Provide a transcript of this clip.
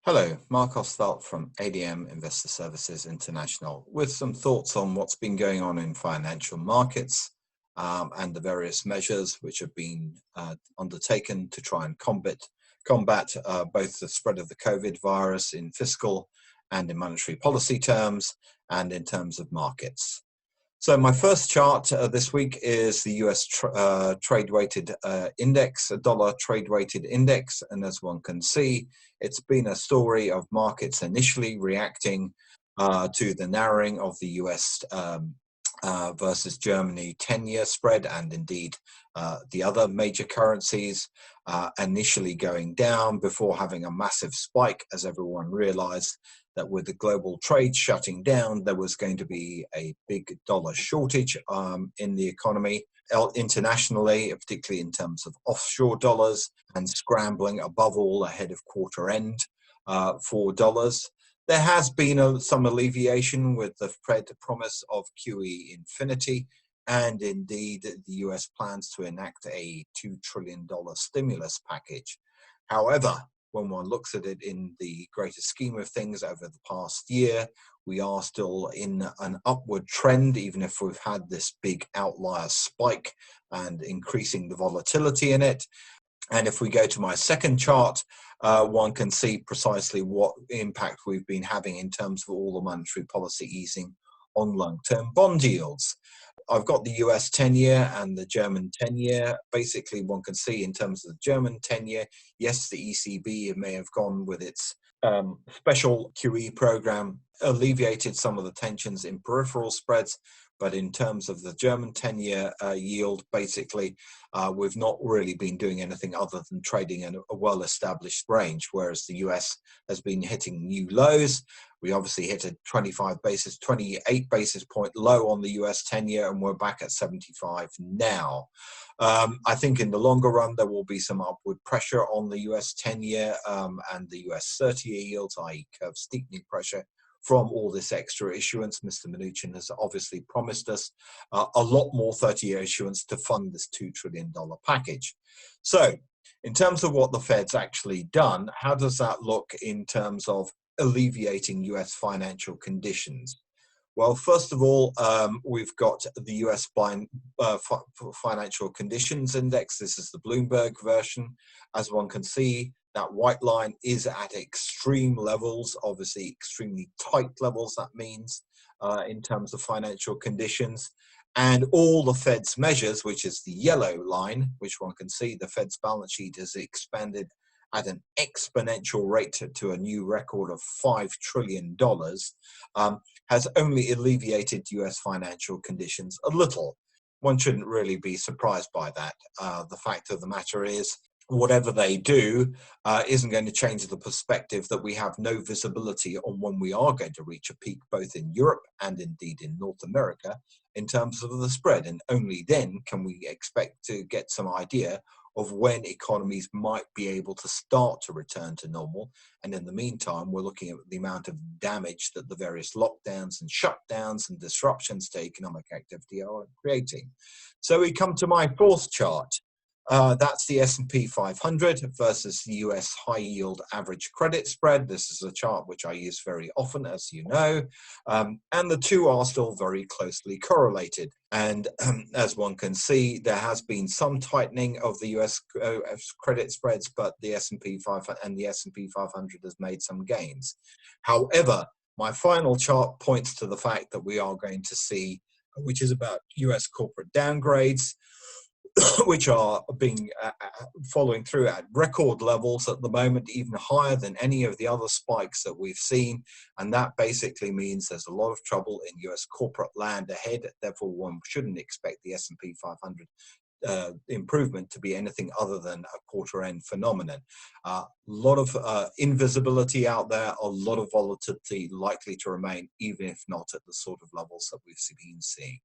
Hello, Marc Ostwald from ADM Investor Services International with some thoughts on what's been going on in financial markets and the various measures which have been undertaken to try and combat both the spread of the COVID virus in fiscal and in monetary policy terms and in terms of markets. So my first chart this week is the US trade-weighted index, a dollar trade-weighted index. And as one can see, it's been a story of markets initially reacting to the narrowing of the US versus Germany 10-year spread, and indeed the other major currencies initially going down before having a massive spike as everyone realized that with the global trade shutting down, there was going to be a big dollar shortage in the economy internationally, particularly in terms of offshore dollars, and scrambling above all ahead of quarter end for dollars. There has been some alleviation with the Fed promise of QE infinity, and indeed the US plans to enact a $2 trillion stimulus package. However, when one looks at it in the greater scheme of things over the past year, we are still in an upward trend, even if we've had this big outlier spike and increasing the volatility in it. And if we go to my second chart, one can see precisely what impact we've been having in terms of all the monetary policy easing on long-term bond yields. I've got the US 10-year and the German 10-year. Basically, one can see in terms of the German 10-year, yes, the ECB may have gone with its special QE program, alleviated some of the tensions in peripheral spreads, but in terms of the German 10-year yield, basically, we've not really been doing anything other than trading in a well-established range, whereas the US has been hitting new lows. We obviously hit a 28 basis point low on the US 10-year, and we're back at 75 now. I think in the longer run, there will be some upward pressure on the US 10-year and the US 30-year yields, i.e. curve steepening pressure from all this extra issuance. Mr. Mnuchin has obviously promised us a lot more 30-year issuance to fund this $2 trillion package. So in terms of what the Fed's actually done, how does that look in terms of alleviating US financial conditions? Well, first of all, we've got the US Financial Conditions Index. This is the Bloomberg version. As one can see, that white line is at extreme levels, obviously extremely tight levels, that means, in terms of financial conditions. And all the Fed's measures, which is the yellow line, which one can see, the Fed's balance sheet has expanded at an exponential rate to a new record of $5 trillion, has only alleviated US financial conditions a little. One shouldn't really be surprised by that. The fact of the matter is, whatever they do isn't going to change the perspective that we have no visibility on when we are going to reach a peak, both in Europe and indeed in North America, in terms of the spread. And only then can we expect to get some idea of when economies might be able to start to return to normal. And in the meantime, we're looking at the amount of damage that the various lockdowns and shutdowns and disruptions to economic activity are creating. So we come to my fourth chart. That's the S&P 500 versus the US high yield average credit spread. This is a chart which I use very often, as you know, and the two are still very closely correlated. And as one can see, there has been some tightening of the US credit spreads, but the S&P 500 and the S&P 500 has made some gains. However, my final chart points to the fact that we are going to see, which is about US corporate downgrades, which are being following through at record levels at the moment, even higher than any of the other spikes that we've seen. And that basically means there's a lot of trouble in US corporate land ahead. Therefore, one shouldn't expect the S&P 500 improvement to be anything other than a quarter-end phenomenon. A lot of invisibility out there, a lot of volatility likely to remain, even if not at the sort of levels that we've been seeing.